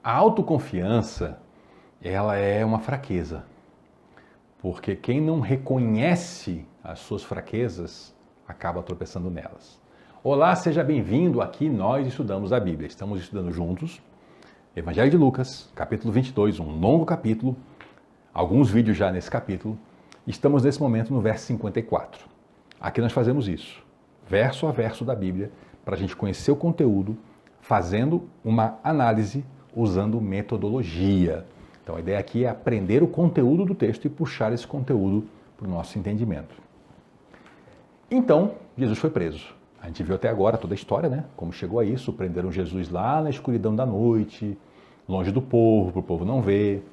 A autoconfiança, ela é uma fraqueza, porque quem não reconhece as suas fraquezas acaba tropeçando nelas. Olá, seja bem-vindo. Aqui nós estudamos a Bíblia. Estamos estudando juntos Evangelho de Lucas, capítulo 22, um longo capítulo, alguns vídeos já nesse capítulo. Estamos nesse momento no verso 54. Aqui nós fazemos isso, verso a verso da Bíblia, para a gente conhecer o conteúdo, fazendo uma análise usando metodologia. Então a ideia aqui é aprender o conteúdo do texto e puxar esse conteúdo para o nosso entendimento. Então, Jesus foi preso. A gente viu até agora toda a história, né? Como chegou a isso. Prenderam Jesus lá na escuridão da noite, longe do povo, para o povo não ver.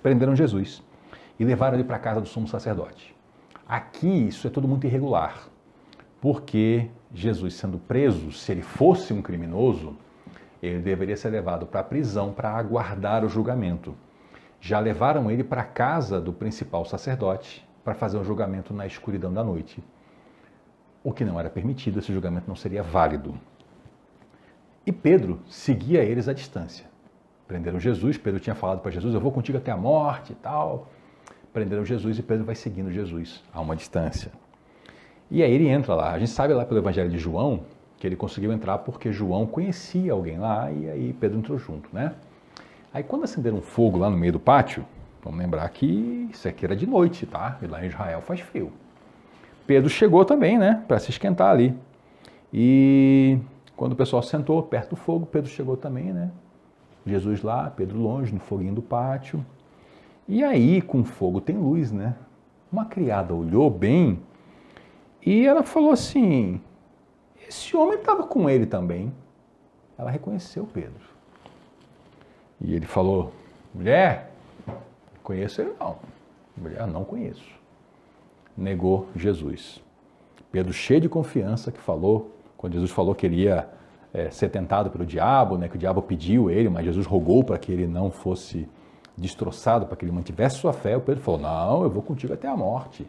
Prenderam Jesus e levaram ele para a casa do sumo sacerdote. Aqui isso é tudo muito irregular, porque Jesus sendo preso, se ele fosse um criminoso, ele deveria ser levado para a prisão para aguardar o julgamento. Já levaram ele para a casa do principal sacerdote para fazer o julgamento na escuridão da noite. O que não era permitido, esse julgamento não seria válido. E Pedro seguia eles à distância. Prenderam Jesus, Pedro tinha falado para Jesus, eu vou contigo até a morte e tal. Prenderam Jesus e Pedro vai seguindo Jesus a uma distância. E aí ele entra lá. A gente sabe lá pelo Evangelho de João que ele conseguiu entrar porque João conhecia alguém lá e aí Pedro entrou junto, né? Aí quando acenderam um fogo lá no meio do pátio, vamos lembrar que isso aqui era de noite, tá? E lá em Israel faz frio. Pedro chegou também, né? Para se esquentar ali. E quando o pessoal sentou perto do fogo, Pedro chegou também, né? Jesus lá, Pedro longe, no foguinho do pátio. E aí, com fogo tem luz, né? Uma criada olhou bem e ela falou assim, esse homem estava com ele também. Ela reconheceu Pedro. E ele falou, mulher, conheço ele não. Mulher, não conheço. Negou Jesus. Pedro, cheio de confiança, que falou, quando Jesus falou que ele ia ser tentado pelo diabo, né, que o diabo pediu ele, mas Jesus rogou para que ele não fosse destroçado, para que ele mantivesse sua fé, o Pedro falou, não, eu vou contigo até a morte.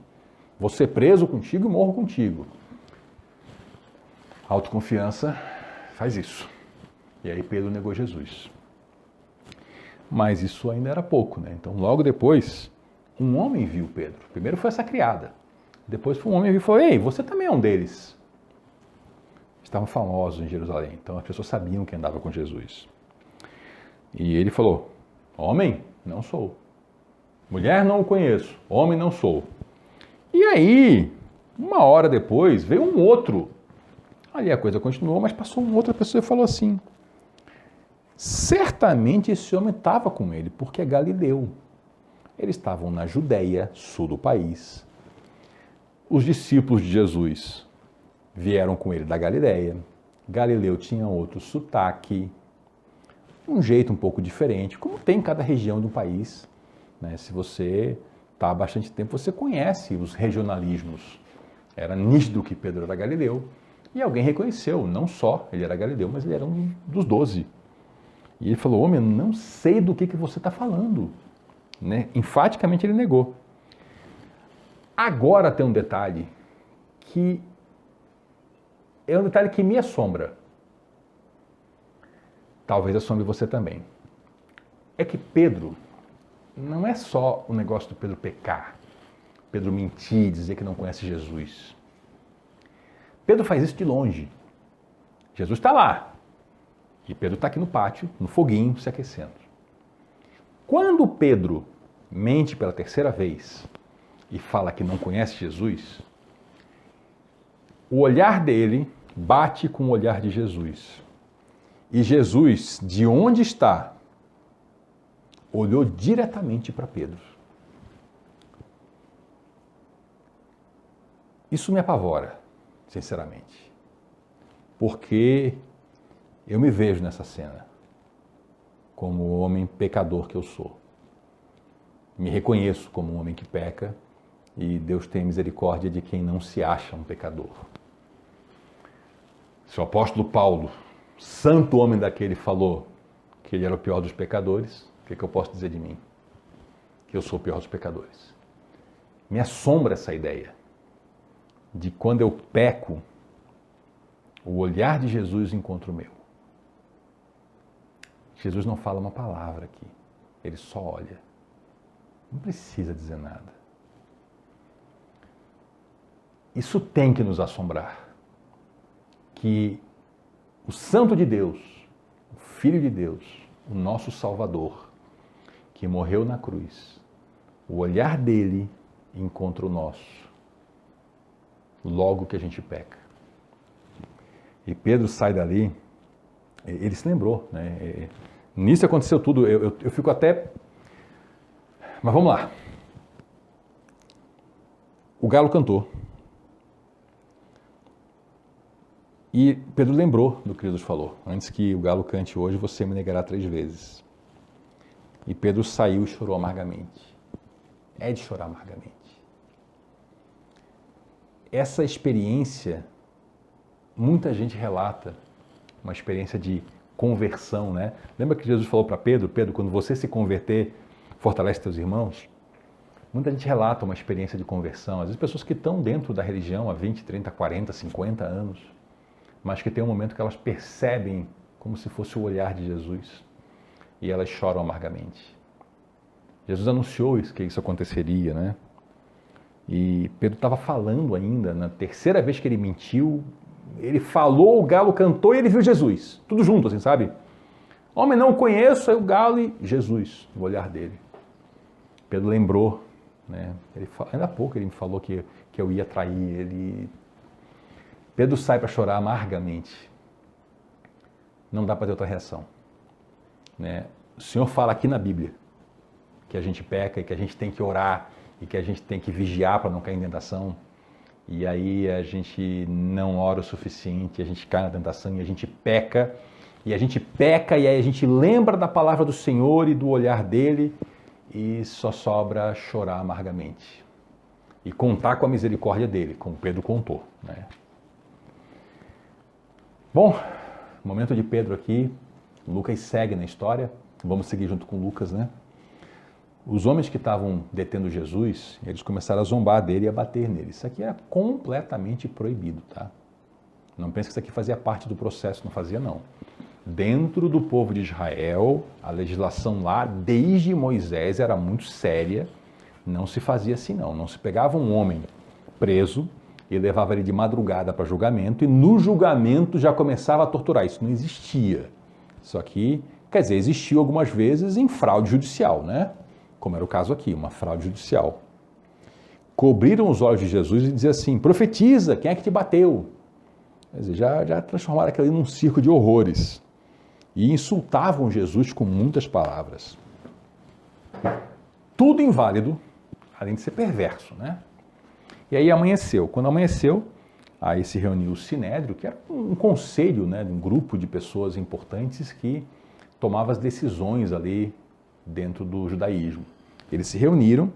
Vou ser preso contigo e morro contigo. A autoconfiança faz isso. E aí Pedro negou Jesus. Mas isso ainda era pouco, né? Então logo depois, um homem viu Pedro. Primeiro foi essa criada. Depois foi um homem que falou, ei, você também é um deles. Estavam famosos em Jerusalém, então as pessoas sabiam que andava com Jesus. E ele falou, homem, não sou. Mulher, não o conheço. Homem, não sou. E aí, uma hora depois, veio um outro. Ali a coisa continuou, mas passou uma outra pessoa e falou assim, certamente esse homem estava com ele, porque é galileu. Eles estavam na Judéia, sul do país. Os discípulos de Jesus vieram com ele da Galileia. Galileu tinha outro sotaque, um jeito um pouco diferente, como tem em cada região do país. Né? Se você está há bastante tempo, você conhece os regionalismos. Era nítido que Pedro era galileu, e alguém reconheceu, não só ele era galileu, mas ele era um dos 12. E ele falou, homem, eu não sei do que você está falando. Né? Enfaticamente ele negou. Agora tem um detalhe que é um detalhe que me assombra. Talvez assombre você também. É que Pedro, não é só o negócio do Pedro pecar, Pedro mentir, dizer que não conhece Jesus. Pedro faz isso de longe. Jesus está lá. E Pedro está aqui no pátio, no foguinho, se aquecendo. Quando Pedro mente pela terceira vez e fala que não conhece Jesus, o olhar dele bate com o olhar de Jesus. E Jesus, de onde está, olhou diretamente para Pedro. Isso me apavora, sinceramente, porque eu me vejo nessa cena como o homem pecador que eu sou. Me reconheço como um homem que peca e Deus tem misericórdia de quem não se acha um pecador. Se o apóstolo Paulo, santo homem daquele, falou que ele era o pior dos pecadores, o que eu posso dizer de mim? Que eu sou o pior dos pecadores. Me assombra essa ideia de quando eu peco, o olhar de Jesus encontra o meu. Jesus não fala uma palavra aqui. Ele só olha. Não precisa dizer nada. Isso tem que nos assombrar. Que o Santo de Deus, o Filho de Deus, o nosso Salvador, que morreu na cruz, o olhar dele encontra o nosso, logo que a gente peca. E Pedro sai dali, ele se lembrou, né? Nisso aconteceu tudo, eu fico até... Mas vamos lá. O galo cantou. E Pedro lembrou do que Jesus falou. Antes que o galo cante hoje, você me negará 3 vezes. E Pedro saiu e chorou amargamente. É de chorar amargamente. Essa experiência, muita gente relata, uma experiência de conversão, né? Lembra que Jesus falou para Pedro, Pedro, quando você se converter, fortalece teus irmãos? Muita gente relata uma experiência de conversão. Às vezes pessoas que estão dentro da religião há 20, 30, 40, 50 anos, mas que tem um momento que elas percebem como se fosse o olhar de Jesus e elas choram amargamente. Jesus anunciou que isso aconteceria, né? E Pedro estava falando ainda, na terceira vez que ele mentiu, ele falou, o galo cantou e ele viu Jesus. Tudo junto, assim, sabe? Homem, não o conheço, aí o galo e Jesus, no olhar dele. Pedro lembrou, né? Ainda há pouco ele me falou que eu ia trair ele. Pedro sai para chorar amargamente. Não dá para ter outra reação, né? O Senhor fala aqui na Bíblia que a gente peca e que a gente tem que orar e que a gente tem que vigiar para não cair em tentação. E aí a gente não ora o suficiente, a gente cai na tentação e a gente peca. E aí a gente lembra da palavra do Senhor e do olhar dele e só sobra chorar amargamente. E contar com a misericórdia dele, como Pedro contou, né? Bom, momento de Pedro aqui, Lucas segue na história, vamos seguir junto com Lucas, né? Os homens que estavam detendo Jesus, eles começaram a zombar dele e a bater nele. Isso aqui era completamente proibido, tá? Não pense que isso aqui fazia parte do processo, não fazia não. Dentro do povo de Israel, a legislação lá, desde Moisés, era muito séria, não se fazia assim não. Não se pegava um homem preso e levava ele de madrugada para julgamento, e no julgamento já começava a torturar. Isso não existia. Isso aqui, quer dizer, existiu algumas vezes em fraude judicial, né? Como era o caso aqui, uma fraude judicial. Cobriram os olhos de Jesus e diziam assim, profetiza, quem é que te bateu? Quer dizer, já transformaram aquilo ali num circo de horrores. E insultavam Jesus com muitas palavras. Tudo inválido, além de ser perverso, né? E aí amanheceu. Quando amanheceu, aí se reuniu o Sinédrio, que era um conselho, né, de um grupo de pessoas importantes que tomava as decisões ali dentro do judaísmo. Eles se reuniram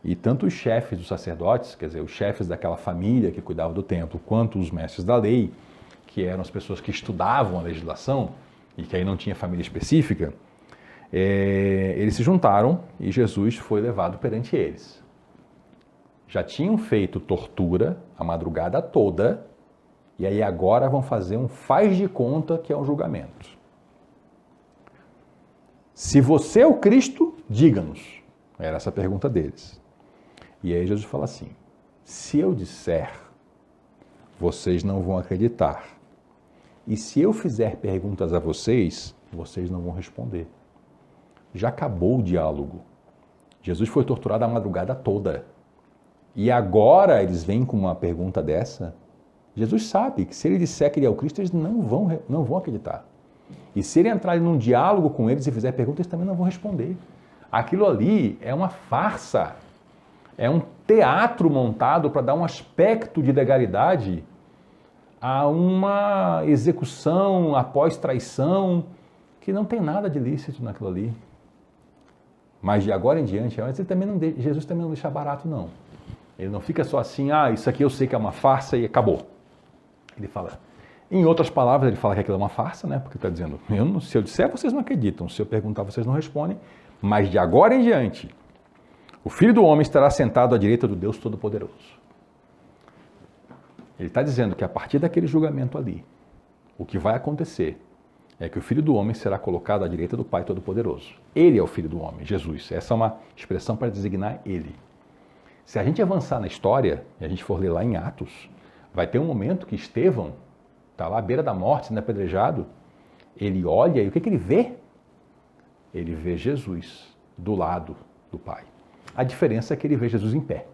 e tanto os chefes dos sacerdotes, quer dizer, os chefes daquela família que cuidava do templo, quanto os mestres da lei, que eram as pessoas que estudavam a legislação e que aí não tinha família específica, eles se juntaram e Jesus foi levado perante eles. Já tinham feito tortura a madrugada toda e aí agora vão fazer um faz de conta que é um julgamento. Se você é o Cristo, diga-nos. Era essa a pergunta deles. E aí Jesus fala assim, se eu disser, vocês não vão acreditar. E se eu fizer perguntas a vocês, vocês não vão responder. Já acabou o diálogo. Jesus foi torturado a madrugada toda. E agora eles vêm com uma pergunta dessa. Jesus sabe que se ele disser que ele é o Cristo, eles não vão acreditar. E se ele entrar num diálogo com eles e fizer perguntas, eles também não vão responder. Aquilo ali é uma farsa. É um teatro montado para dar um aspecto de legalidade a uma execução após traição, que não tem nada de lícito naquilo ali. Mas de agora em diante, Jesus também não deixa barato, não. Ele não fica só assim, isso aqui eu sei que é uma farsa e acabou. Ele fala, em outras palavras, ele fala que aquilo é uma farsa, né? Porque ele está dizendo, se eu disser, vocês não acreditam, se eu perguntar, vocês não respondem, mas de agora em diante, o Filho do Homem estará sentado à direita do Deus Todo-Poderoso. Ele está dizendo que a partir daquele julgamento ali, o que vai acontecer é que o Filho do Homem será colocado à direita do Pai Todo-Poderoso. Ele é o Filho do Homem, Jesus. Essa é uma expressão para designar ele. Se a gente avançar na história, e a gente for ler lá em Atos, vai ter um momento que Estevão está lá à beira da morte, sendo apedrejado, ele olha e o que ele vê? Ele vê Jesus do lado do Pai. A diferença é que ele vê Jesus em pé.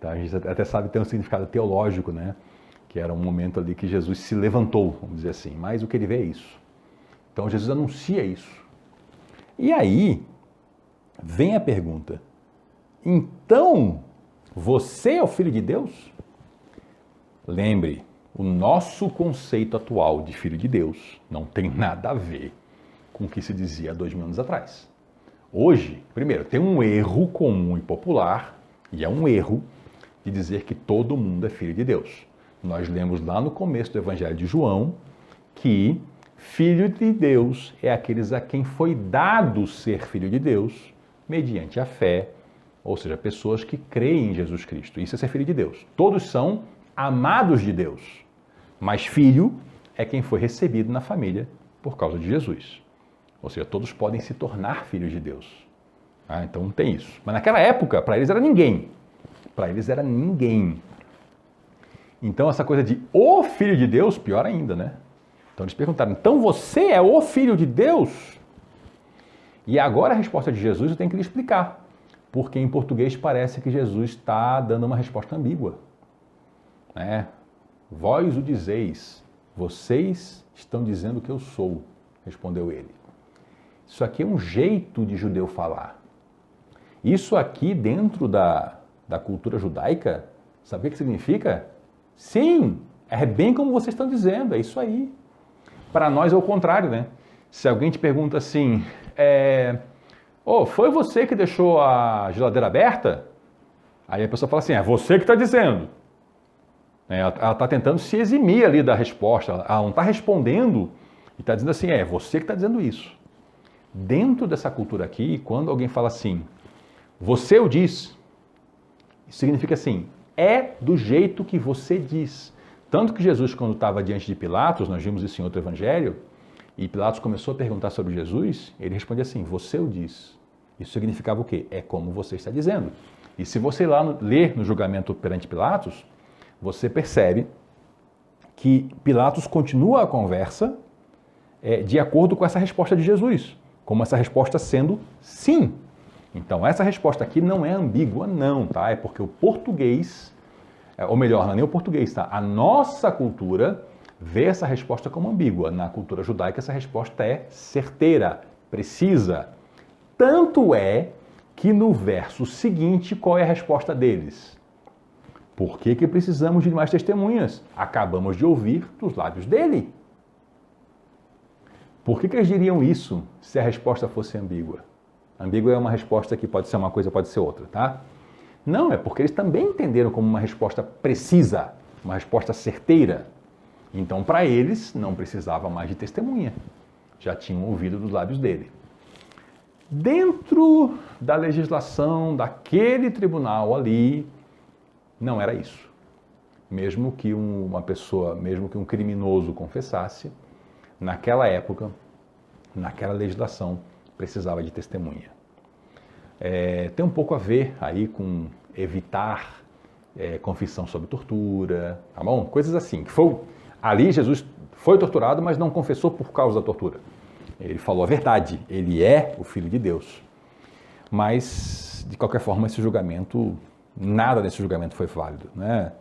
Tá? A gente até sabe ter um significado teológico, né? Que era um momento ali que Jesus se levantou, vamos dizer assim. Mas o que ele vê é isso. Então Jesus anuncia isso. E aí vem a pergunta: então você é o Filho de Deus? Lembre, o nosso conceito atual de Filho de Deus não tem nada a ver com o que se dizia há 2000 anos atrás. Hoje, primeiro, tem um erro comum e popular, e é um erro, de dizer que todo mundo é filho de Deus. Nós lemos lá no começo do Evangelho de João que filho de Deus é aqueles a quem foi dado ser filho de Deus mediante a fé, ou seja, pessoas que creem em Jesus Cristo. Isso é ser filho de Deus. Todos são amados de Deus, mas filho é quem foi recebido na família por causa de Jesus. Ou seja, todos podem se tornar filhos de Deus. Então tem isso. Mas naquela época, para eles era ninguém. Para eles era ninguém. Então essa coisa de o Filho de Deus, pior ainda, né? Então eles perguntaram, então você é o Filho de Deus? E agora a resposta de Jesus eu tenho que lhe explicar. Porque em português parece que Jesus está dando uma resposta ambígua. Vós o dizeis, vocês estão dizendo que eu sou, respondeu ele. Isso aqui é um jeito de judeu falar. Isso aqui dentro da cultura judaica, sabe o que significa? Sim, é bem como vocês estão dizendo, é isso aí. Para nós é o contrário, né? Se alguém te pergunta assim, foi você que deixou a geladeira aberta? Aí a pessoa fala assim, é você que está dizendo. Ela está tentando se eximir ali da resposta, ela não está respondendo e está dizendo assim, é você que está dizendo isso. Dentro dessa cultura aqui, quando alguém fala assim, você o diz, isso significa assim, é do jeito que você diz. Tanto que Jesus, quando estava diante de Pilatos, nós vimos isso em outro evangelho, e Pilatos começou a perguntar sobre Jesus, ele respondia assim, você o diz. Isso significava o quê? É como você está dizendo. E se você ler no julgamento perante Pilatos, você percebe que Pilatos continua a conversa de acordo com essa resposta de Jesus, como essa resposta sendo sim. Então, essa resposta aqui não é ambígua, não, tá? É porque o português, ou melhor, não é nem o português, tá? A nossa cultura vê essa resposta como ambígua. Na cultura judaica, essa resposta é certeira, precisa. Tanto é que no verso seguinte, qual é a resposta deles? Por que precisamos de mais testemunhas? Acabamos de ouvir dos lábios dele. Por que eles diriam isso se a resposta fosse ambígua? Ambígua é uma resposta que pode ser uma coisa, pode ser outra, tá? Não, é porque eles também entenderam como uma resposta precisa, uma resposta certeira. Então, para eles, não precisava mais de testemunha. Já tinham ouvido dos lábios dele. Dentro da legislação daquele tribunal ali, não era isso. Mesmo que uma pessoa, mesmo que um criminoso confessasse, naquela época, naquela legislação, precisava de testemunha. Tem um pouco a ver aí com evitar confissão sob tortura, tá bom? Coisas assim. Ali Jesus foi torturado, mas não confessou por causa da tortura. Ele falou a verdade, ele é o Filho de Deus. Mas, de qualquer forma, esse julgamento, nada desse julgamento foi válido, né?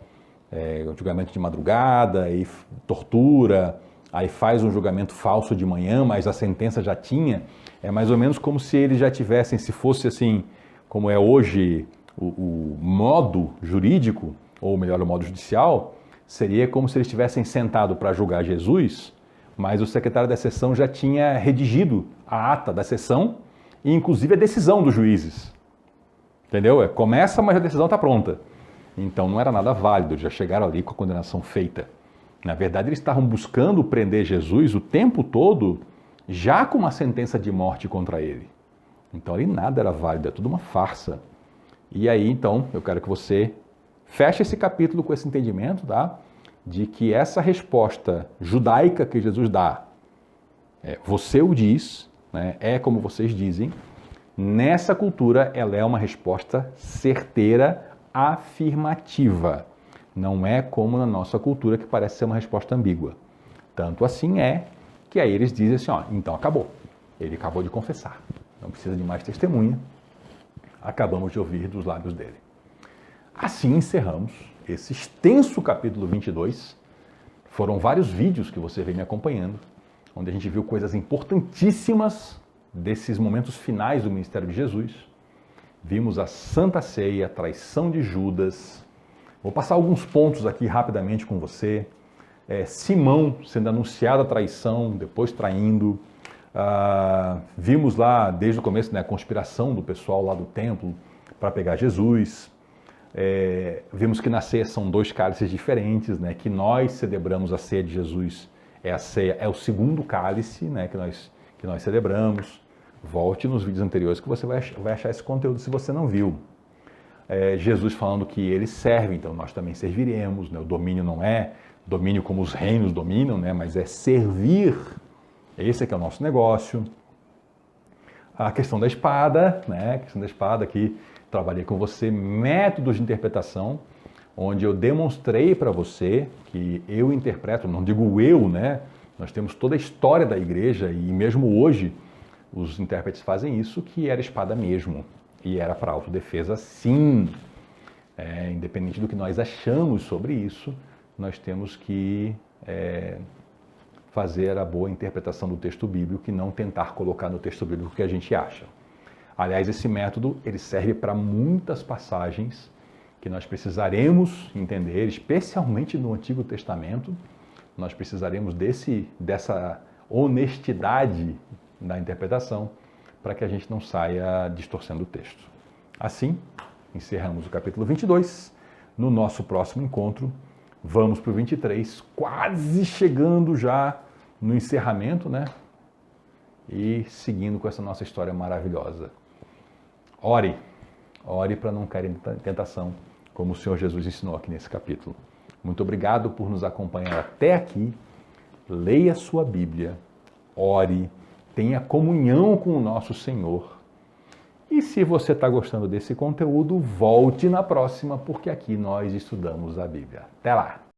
O julgamento de madrugada, e tortura, aí faz um julgamento falso de manhã, mas a sentença já tinha. É mais ou menos como se eles já tivessem, se fosse assim, como é hoje o modo jurídico, ou melhor, o modo judicial, seria como se eles tivessem sentado para julgar Jesus, mas o secretário da sessão já tinha redigido a ata da sessão e inclusive a decisão dos juízes. Entendeu? Começa, mas a decisão está pronta. Então não era nada válido, já chegaram ali com a condenação feita. Na verdade, eles estavam buscando prender Jesus o tempo todo, já com uma sentença de morte contra ele. Então ali nada era válido, é tudo uma farsa. E aí, então, eu quero que você feche esse capítulo com esse entendimento, tá? De que essa resposta judaica que Jesus dá Você o diz, né? É como vocês dizem. Nessa cultura, ela é uma resposta certeira, afirmativa. Não é como na nossa cultura, que parece ser uma resposta ambígua. Tanto assim é que aí eles dizem assim, ó, então acabou. Ele acabou de confessar. Não precisa de mais testemunha. Acabamos de ouvir dos lábios dele. Assim encerramos esse extenso capítulo 22. Foram vários vídeos que você vem me acompanhando, onde a gente viu coisas importantíssimas desses momentos finais do ministério de Jesus. Vimos a Santa Ceia, a traição de Judas. Vou passar alguns pontos aqui rapidamente com você. Simão sendo anunciada a traição, depois traindo. Vimos lá, desde o começo, né, a conspiração do pessoal lá do templo para pegar Jesus. Vimos que na ceia são 2 cálices diferentes, né, que nós celebramos a ceia de Jesus. É o segundo cálice, né, que nós celebramos. Volte nos vídeos anteriores que você vai achar esse conteúdo se você não viu. Jesus falando que ele serve, então nós também serviremos. Né? O domínio não é domínio como os reinos dominam, né? Mas é servir. Esse é que é o nosso negócio. A questão da espada, né? A questão da espada aqui, trabalhei com você, métodos de interpretação, onde eu demonstrei para você que eu interpreto, não digo eu, né? Nós temos toda a história da igreja e mesmo hoje os intérpretes fazem isso, que era espada mesmo. E era para autodefesa, sim. Independente do que nós achamos sobre isso, nós temos que fazer a boa interpretação do texto bíblico e não tentar colocar no texto bíblico o que a gente acha. Aliás, esse método ele serve para muitas passagens que nós precisaremos entender, especialmente no Antigo Testamento. Nós precisaremos dessa honestidade na interpretação para que a gente não saia distorcendo o texto. Assim, encerramos o capítulo 22. No nosso próximo encontro, vamos para o 23, quase chegando já no encerramento, né? E seguindo com essa nossa história maravilhosa. Ore para não cair em tentação, como o Senhor Jesus ensinou aqui nesse capítulo. Muito obrigado por nos acompanhar até aqui. Leia sua Bíblia, ore, tenha comunhão com o nosso Senhor. E se você está gostando desse conteúdo, volte na próxima, porque aqui nós estudamos a Bíblia. Até lá!